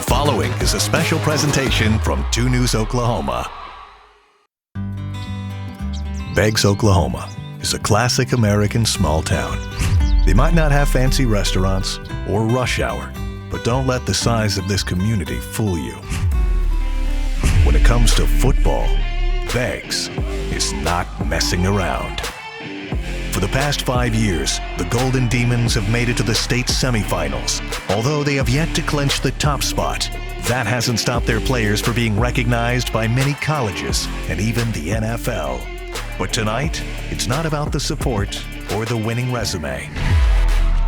following is a special presentation from 2 News Oklahoma. Beggs, Oklahoma is a classic American small town. They might not have fancy restaurants or rush hour, but don't let the size of this community fool you. When it comes to football, Beggs is not messing around. For the past 5 years, the Golden Demons have made it to the state semifinals. Although they have yet to clinch the top spot, that hasn't stopped their players from being recognized by many colleges and even the NFL. But tonight, it's not about the support or the winning resume.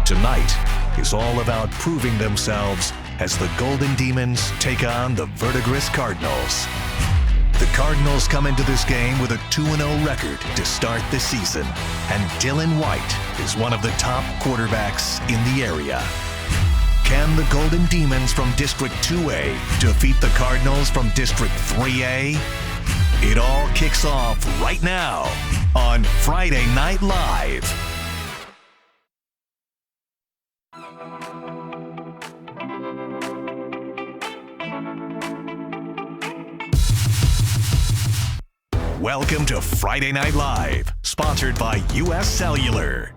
Tonight is all about proving themselves as the Golden Demons take on the Verdigris Cardinals. The Cardinals come into this game with a 2-0 record to start the season, and Dylan White is one of the top quarterbacks in the area. Can the Golden Demons from District 2A defeat the Cardinals from District 3A? It all kicks off right now on Friday Night Live. Welcome to Friday Night Live, sponsored by U.S. Cellular.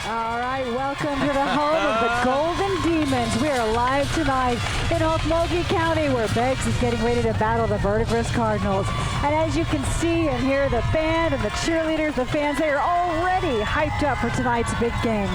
All right, welcome to the home of the Golden Demons. We are live tonight in Okmulgee County, where Beggs is getting ready to battle the Verdigris Cardinals. And as you can see and hear, the band and the cheerleaders, the fans, they are already hyped up for tonight's big game.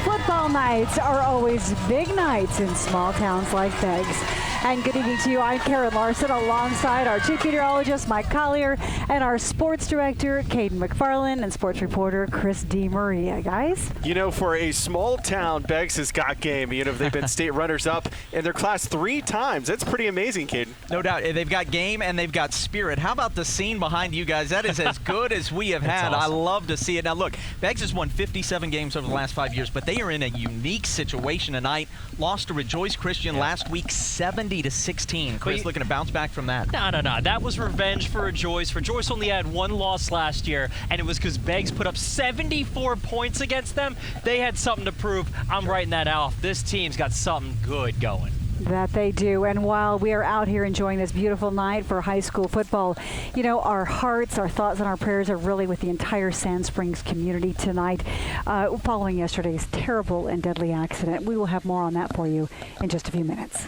Football nights are always big nights in small towns like Beggs. And good evening to you. I'm Karen Larson, alongside our chief meteorologist, Mike Collier, and our sports director, Caden McFarland, and sports reporter, Chris DeMaria. Guys? You know, for a small town, Beggs has got game. You know, they've been state runners-up in their class 3 times. That's pretty amazing, Caden. No doubt. They've got game and they've got spirit. How about the scene behind you guys? That is as good as we have had. Awesome. I love to see it. Now, look, Beggs has won 57 games over the last 5 years, but they are in a unique situation tonight. Lost to Rejoice Christian last week, 70-16. Chris, looking to bounce back from that. No. That was revenge for Rejoice. Rejoice only had 1 loss last year, and it was because Beggs put up 74 points against them. They had something to prove. I'm writing that off. This team's got something good going. That they do. And while we are out here enjoying this beautiful night for high school football, you know, our hearts, our thoughts, and our prayers are really with the entire Sand Springs community tonight, following yesterday's terrible and deadly accident. We will have more on that for you in just a few minutes.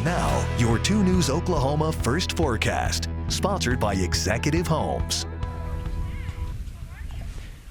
Now, your 2 News Oklahoma First Forecast, sponsored by Executive Homes.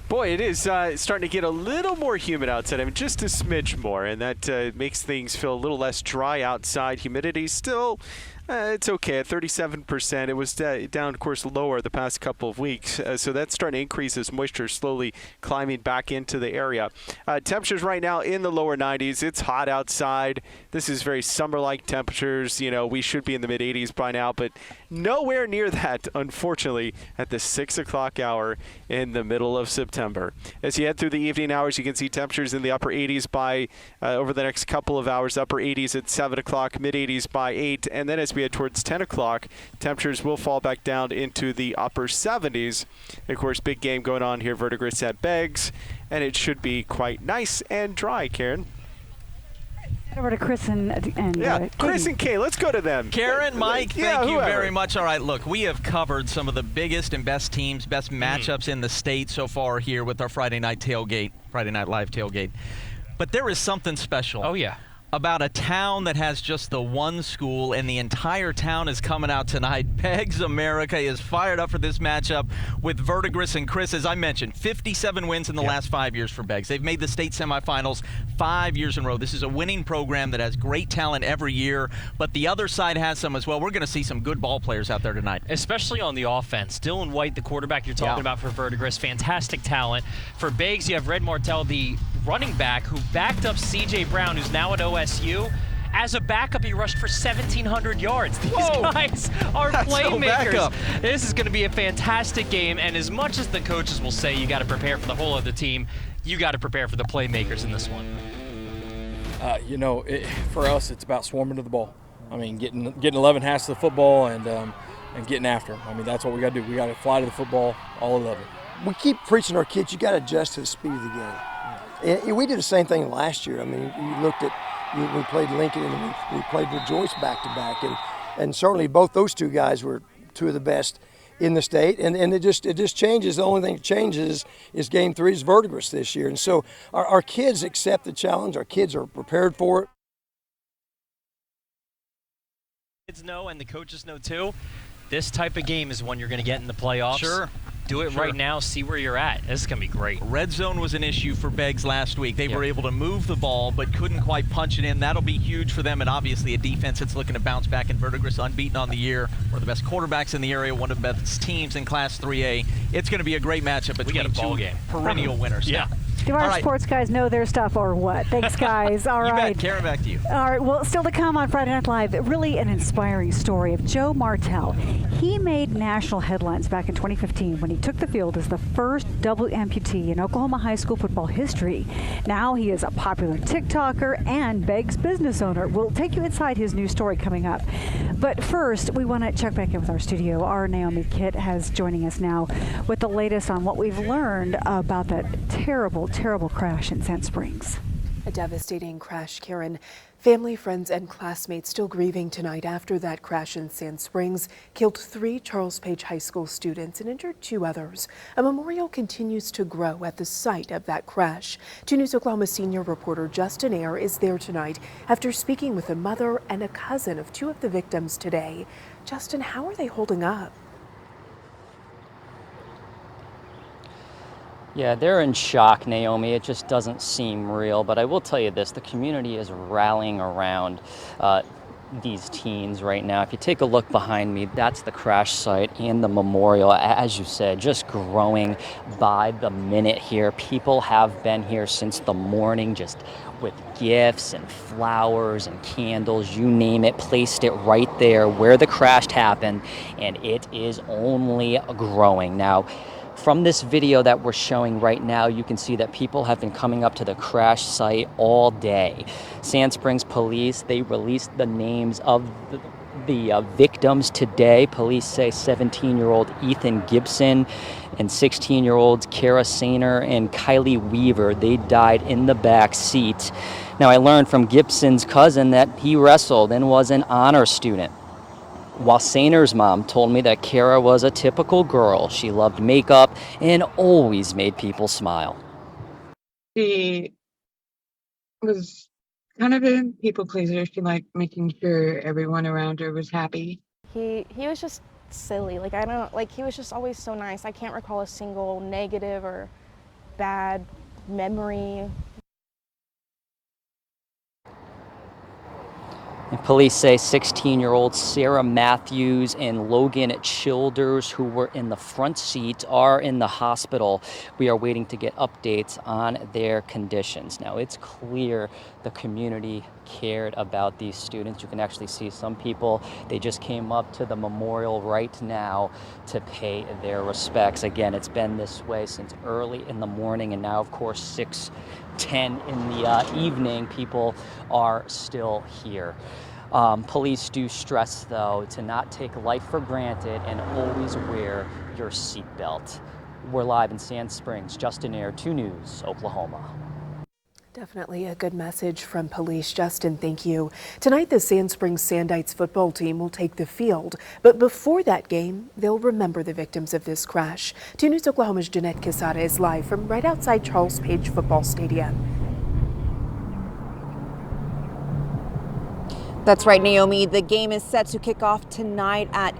Boy, it is starting to get a little more humid outside. I mean, just a smidge more, and that makes things feel a little less dry outside. Humidity still, it's okay at 37%. It was down, of course, lower the past couple of weeks. So that's starting to increase as moisture slowly climbing back into the area. Temperatures right now in the lower 90s. It's hot outside. This is very summer-like temperatures. You know, we should be in the mid-80s by now, but nowhere near that, unfortunately, at the 6 o'clock hour in the middle of September. As you head through the evening hours, you can see temperatures in the upper 80s by over the next couple of hours. Upper 80s at 7 o'clock, mid-80s by 8, and then as we head towards 10 o'clock, temperatures will fall back down into the upper 70s. Of course, big game going on here, Verdigris at Beggs, and it should be quite nice and dry, Karen. Head over to Chris and Chris and Kay, let's go to them. Karen, Mike, thank you very much. All right, look, we have covered some of the biggest and best teams, best matchups in the state so far here with our Friday Night Live tailgate. But there is something special. Oh, yeah. About a town that has just the one school, and the entire town is coming out tonight. Beggs America is fired up for this matchup with Verdigris. And Chris, as I mentioned, 57 wins in the last 5 years for Beggs. They've made the state semifinals 5 years in a row. This is a winning program that has great talent every year, but the other side has some as well. We're going to see some good ball players out there tonight. Especially on the offense. Dylan White, the quarterback you're talking about for Verdigris, fantastic talent. For Beggs, you have Red Martel, the running back who backed up C.J. Brown, who's now at OSU. As a backup, he rushed for 1,700 yards. These guys are playmakers. This is going to be a fantastic game, and as much as the coaches will say you got to prepare for the whole of the team, you got to prepare for the playmakers in this one. For us, it's about swarming to the ball. I mean, getting 11 halves to the football and getting after them. I mean, that's what we got to do. We got to fly to the football, all 11. we keep preaching to our kids, you got to adjust to the speed of the game. And we did the same thing last year. I mean, you looked at, we played Lincoln and we played with Joyce back-to-back. And certainly both those two guys were two of the best in the state. And it just changes. The only thing that changes is Game 3's Verdigris this year. And so our kids accept the challenge. Our kids are prepared for it. Kids know and the coaches know too, this type of game is one you're going to get in the playoffs. Sure. Do it right now, see where you're at. This is going to be great. Red zone was an issue for Beggs last week. They Yep. were able to move the ball, but couldn't quite punch it in. That'll be huge for them, and obviously a defense that's looking to bounce back in Verdigris, unbeaten on the year. One of the best quarterbacks in the area, one of the best teams in Class 3A. It's going to be a great matchup between got a ball two game. perennial winners. Yeah. Do our All right. sports guys know their stuff or what? Thanks, guys. All You right. bet. Karen, back to you. All right, well, still to come on Friday Night Live, really an inspiring story of Joe Martel. He made national headlines back in 2015 when he took the field as the first double amputee in Oklahoma high school football history. Now he is a popular TikToker and Beggs business owner. We'll take you inside his new story coming up. But first, we want to check back in with our studio. Our Naomi Kitt has joining us now with the latest on what we've learned about that terrible crash in Sand Springs. A devastating crash, Karen. Family, friends, and classmates still grieving tonight after that crash in Sand Springs killed 3 Charles Page High School students and injured 2 others. A memorial continues to grow at the site of that crash. 2 News Oklahoma senior reporter Justin Ayer is there tonight after speaking with a mother and a cousin of 2 of the victims today. Justin, how are they holding up? Yeah, they're in shock, Naomi. It just doesn't seem real. But I will tell you this, the community is rallying around these teens right now. If you take a look behind me, that's the crash site and the memorial. As you said, just growing by the minute here. People have been here since the morning, just with gifts and flowers and candles, you name it, placed it right there where the crash happened, and it is only growing. Now, from this video that we're showing right now, you can see that people have been coming up to the crash site all day. Sand Springs Police, they released the names of the victims today. Police say 17-year-old Ethan Gibson and 16-year-olds Kara Sainer and Kylie Weaver. They died in the back seat. Now, I learned from Gibson's cousin that he wrestled and was an honor student, while Sainer's mom told me that Kara was a typical girl. She loved makeup and always made people smile. She was kind of a people pleaser. She liked making sure everyone around her was happy. He was just silly. He was just always so nice. I can't recall a single negative or bad memory. And police say 16-year-olds Sarah Matthews and Logan Childers, who were in the front seat, are in the hospital. We are waiting to get updates on their conditions. Now, it's clear the community cared about these students. You can actually see some people, they just came up to the memorial right now to pay their respects. Again, it's been this way since early in the morning, and now, of course, 6:10 in the evening, people are still here. Police do stress, though, to not take life for granted and always wear your seatbelt. We're live in Sand Springs. Justin Ayer, 2 News, Oklahoma. Definitely a good message from police. Justin, thank you. Tonight, the Sand Springs Sandites football team will take the field. But before that game, they'll remember the victims of this crash. 2 News Oklahoma's Jeanette Quesada is live from right outside Charles Page Football Stadium. That's right, Naomi. The game is set to kick off tonight at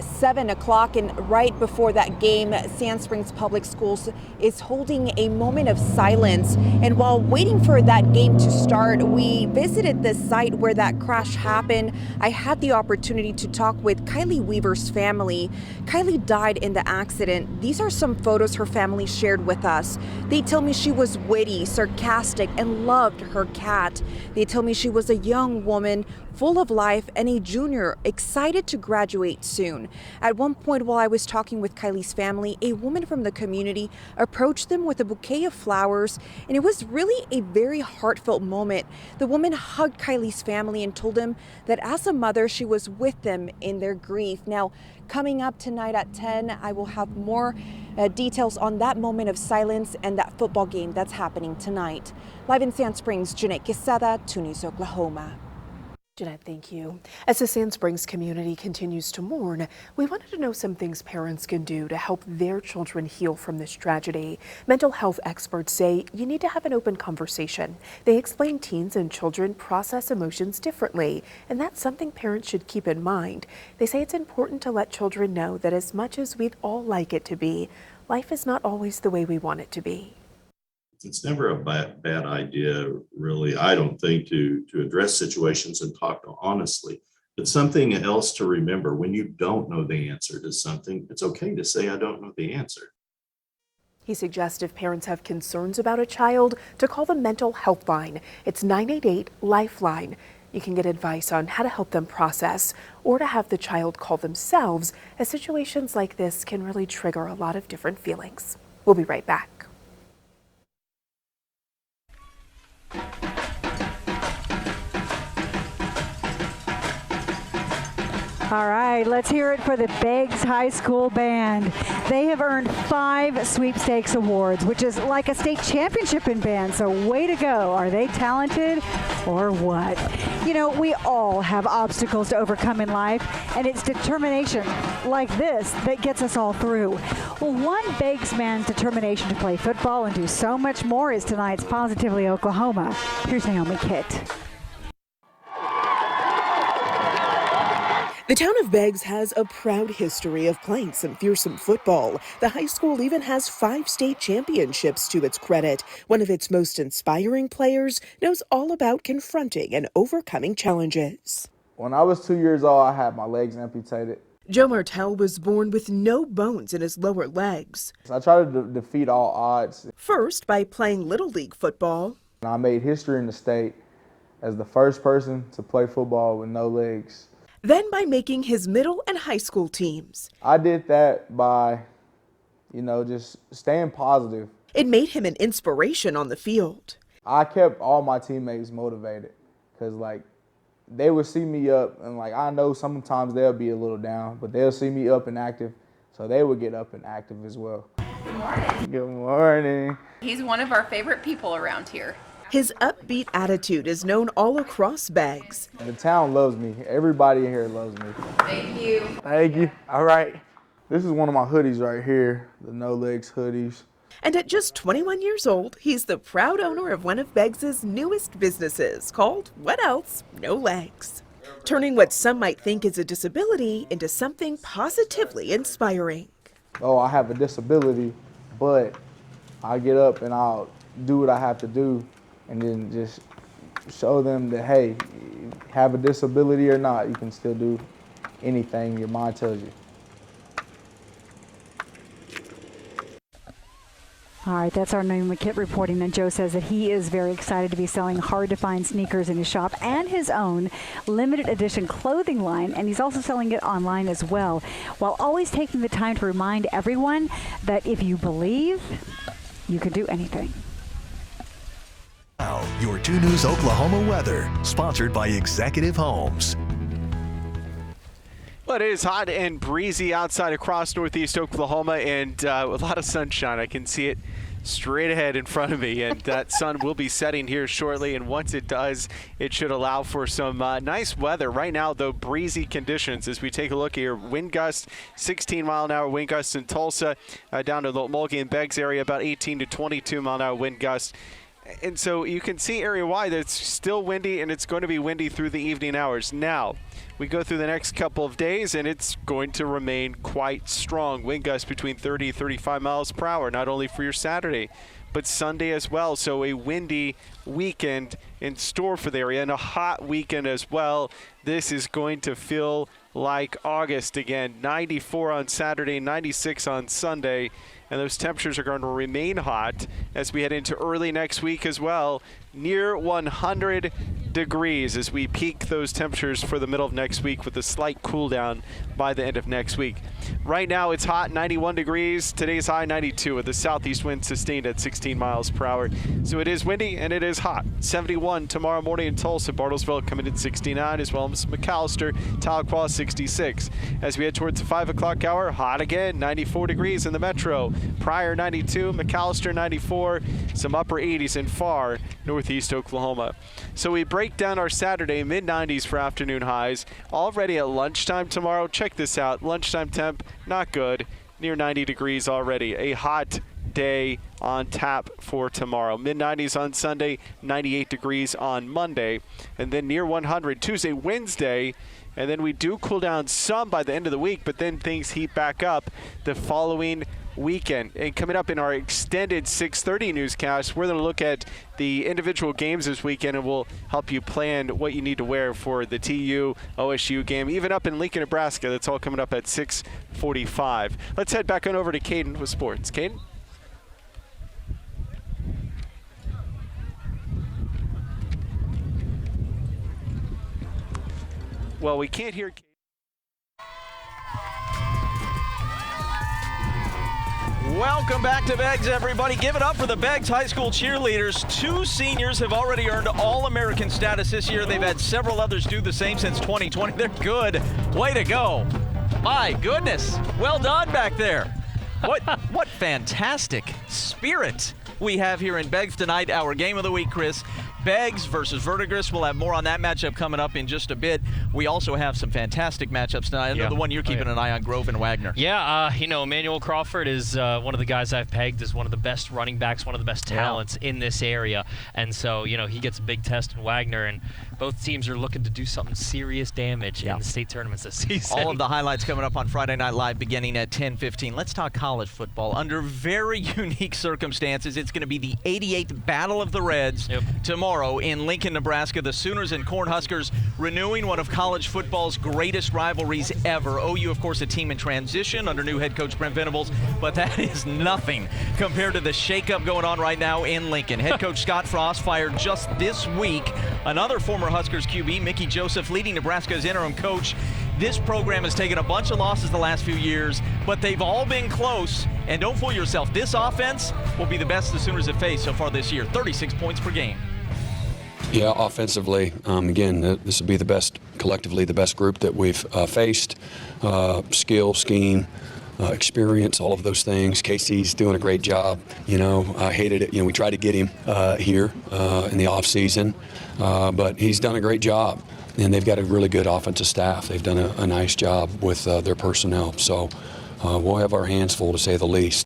7 o'clock, and right before that game, Sand Springs Public Schools is holding a moment of silence. And while waiting for that game to start, we visited the site where that crash happened. I had the opportunity to talk with Kylie Weaver's family. Kylie died in the accident. These are some photos her family shared with us. They tell me she was witty, sarcastic, and loved her cat. They tell me she was a young woman full of life and a junior excited to graduate soon. afternoon. At one point while I was talking with Kylie's family, a woman from the community approached them with a bouquet of flowers, and it was really a very heartfelt moment. The woman hugged Kylie's family and told them that as a mother, she was with them in their grief. Now, coming up tonight at 10, I will have more details on that moment of silence and that football game that's happening tonight. Live in Sand Springs, Jeanette Quesada, 2 News, Oklahoma. Jeanette, thank you. As the Sand Springs community continues to mourn, we wanted to know some things parents can do to help their children heal from this tragedy. Mental health experts say you need to have an open conversation. They explain teens and children process emotions differently, and that's something parents should keep in mind. They say it's important to let children know that as much as we'd all like it to be, life is not always the way we want it to be. It's never a bad idea, really, I don't think, to address situations and talk honestly. But something else to remember, when you don't know the answer to something, it's okay to say, I don't know the answer. He suggests if parents have concerns about a child, to call the mental health line. It's 988-LIFELINE. You can get advice on how to help them process or to have the child call themselves, as situations like this can really trigger a lot of different feelings. We'll be right back. All right, let's hear it for the Beggs High School Band. They have earned 5 sweepstakes awards, which is like a state championship in band, so way to go. Are they talented or what? You know, we all have obstacles to overcome in life, and it's determination like this that gets us all through. Well, one Beggs man's determination to play football and do so much more is tonight's Positively Oklahoma. Here's Naomi Kitt. The town of Beggs has a proud history of playing some fearsome football. The high school even has 5 state championships to its credit. One of its most inspiring players knows all about confronting and overcoming challenges. When I was 2 years old, I had my legs amputated. Joe Martel was born with no bones in his lower legs. I tried to defeat all odds. First, by playing Little League football. I made history in the state as the first person to play football with no legs. Then by making his middle and high school teams. I did that by, just staying positive. It made him an inspiration on the field. I kept all my teammates motivated because, they would see me up, and, I know sometimes they'll be a little down, but they'll see me up and active, so they would get up and active as well. Good morning. Good morning. He's one of our favorite people around here. His upbeat attitude is known all across Beggs. The town loves me. Everybody here loves me. Thank you. Thank you. All right. This is one of my hoodies right here, the No Legs hoodies. And at just 21 years old, he's the proud owner of one of Beggs' newest businesses called, what else? No Legs. Turning what some might think is a disability into something positively inspiring. Oh, I have a disability, but I get up and I'll do what I have to do. And then just show them that, hey, have a disability or not, you can still do anything your mind tells you. All right, that's our Naomi Kitt reporting. And Joe says that he is very excited to be selling hard-to-find sneakers in his shop and his own limited edition clothing line. And he's also selling it online as well, while always taking the time to remind everyone that if you believe, you can do anything. Now, your 2 News Oklahoma weather, sponsored by Executive Homes. Well, it is hot and breezy outside across northeast Oklahoma, and a lot of sunshine. I can see it straight ahead in front of me, and that sun will be setting here shortly, and once it does, it should allow for some nice weather. Right now, though, breezy conditions as we take a look here. Wind gusts, 16-mile-an-hour wind gusts in Tulsa, down to the Mulkey and Beggs area, about 18 to 22-mile-an-hour wind gusts. And so you can see area-wide that it's still windy, and it's going to be windy through the evening hours. Now, we go through the next couple of days, and it's going to remain quite strong. Wind gusts between 30 and 35 miles per hour, not only for your Saturday, but Sunday as well. So a windy weekend in store for the area, and a hot weekend as well. This is going to feel like August again. 94 on Saturday, 96 on Sunday. And those temperatures are going to remain hot as we head into early next week as well. Near 100 degrees as we peak those temperatures for the middle of next week with a slight cool down by the end of next week. Right now it's hot, 91 degrees. Today's high 92 with a southeast wind sustained at 16 miles per hour. So it is windy and it is hot. 71 tomorrow morning in Tulsa. Bartlesville coming in 69, as well as McAllister, Tahlequah 66. As we head towards the 5 o'clock hour, hot again, 94 degrees in the metro. Pryor 92, McAllister 94, some upper 80s in far northeast Oklahoma. So we break down our Saturday, mid-90s for afternoon highs. Already at lunchtime tomorrow, check this out. Lunchtime temp, not good, near 90 degrees already. A hot day on tap for tomorrow. Mid-90s on Sunday, 98 degrees on Monday, and then near 100 Tuesday, Wednesday, and then we do cool down some by the end of the week, but then things heat back up the following weekend. And coming up in our extended 6:30 newscast, we're going to look at the individual games this weekend, and we'll help you plan what you need to wear for the TU OSU game, even up in Lincoln, Nebraska. That's all coming up at 6:45. Let's head back on over to Caden with sports. Caden? Well, we can't hear. Welcome back to Beggs, everybody. Give it up for the Beggs High School cheerleaders. 2 seniors have already earned All-American status this year. They've had several others do the same since 2020. They're good. Way to go. My goodness. Well done back there. What fantastic spirit we have here in Beggs tonight. Our game of the week, Chris. Beggs versus Verdigris. We'll have more on that matchup coming up in just a bit. We also have some fantastic matchups tonight. I know the one you're keeping an eye on, Grove and Wagner. Yeah, Emmanuel Crawford is one of the guys I've pegged as one of the best running backs, one of the best talents in this area. And so, he gets a big test in Wagner, and both teams are looking to do something serious damage in the state tournaments this season. All of the highlights coming up on Friday Night Live beginning at 10:15. Let's talk college football. Under very unique circumstances, it's going to be the 88th Battle of the Reds tomorrow in Lincoln, Nebraska. The Sooners and Cornhuskers renewing one of college football's greatest rivalries ever. OU, of course, a team in transition under new head coach Brent Venables, but that is nothing compared to the shakeup going on right now in Lincoln. Head coach Scott Frost fired just this week. Another former Huskers QB, Mickey Joseph, leading Nebraska's interim coach. This program has taken a bunch of losses the last few years, but they've all been close. And don't fool yourself, this offense will be the best the Sooners have faced so far this year. 36 points per game. Yeah, offensively, again, this will be the best, collectively, the best group that we've faced. Skill, scheme, experience, all of those things. Casey's doing a great job. I hated it. We tried to get him here in the off season, but he's done a great job. And they've got a really good offensive staff. They've done a nice job with their personnel. So we'll have our hands full, to say the least.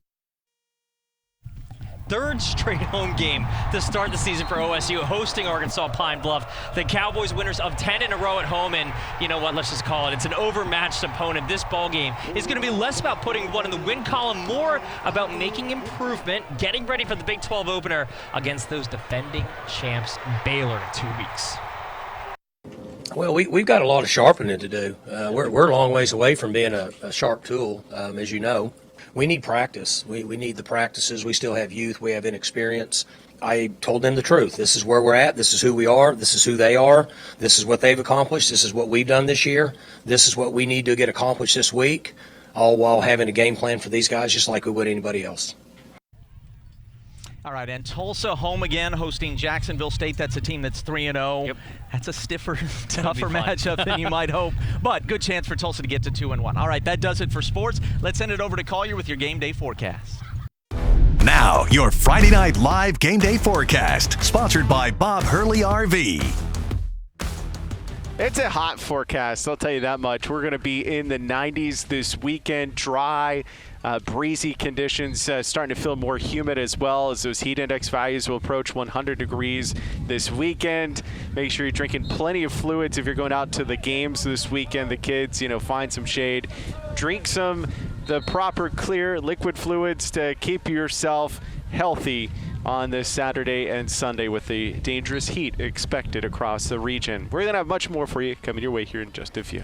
Third straight home game to start the season for OSU, hosting Arkansas Pine Bluff. The Cowboys winners of 10 in a row at home, and you know what, let's just call it. It's an overmatched opponent. This ball game is going to be less about putting one in the win column, more about making improvement, getting ready for the Big 12 opener against those defending champs Baylor in 2 weeks. Well, we've got a lot of sharpening to do. We're a long ways away from being a sharp tool, as you know. We need practice. We need the practices. We still have youth. We have inexperience. I told them the truth. This is where we're at. This is who we are. This is who they are. This is what they've accomplished. This is what we've done this year. This is what we need to get accomplished this week, all while having a game plan for these guys just like we would anybody else. All right, and Tulsa home again, hosting Jacksonville State. That's a team that's 3-0. Yep. That's a stiffer, tougher matchup than you might hope. But good chance for Tulsa to get to 2-1. All right, that does it for sports. Let's send it over to Collier with your game day forecast. Now, your Friday Night Live Game Day Forecast, sponsored by Bob Hurley RV. It's a hot forecast, I'll tell you that much. We're going to be in the 90s this weekend, dry, breezy conditions, starting to feel more humid as well, as those heat index values will approach 100 degrees this weekend. Make sure you're drinking plenty of fluids if you're going out to the games this weekend. The kids, find some shade. Drink the proper clear liquid fluids to keep yourself healthy on this Saturday and Sunday with the dangerous heat expected across the region. We're going to have much more for you coming your way here in just a few.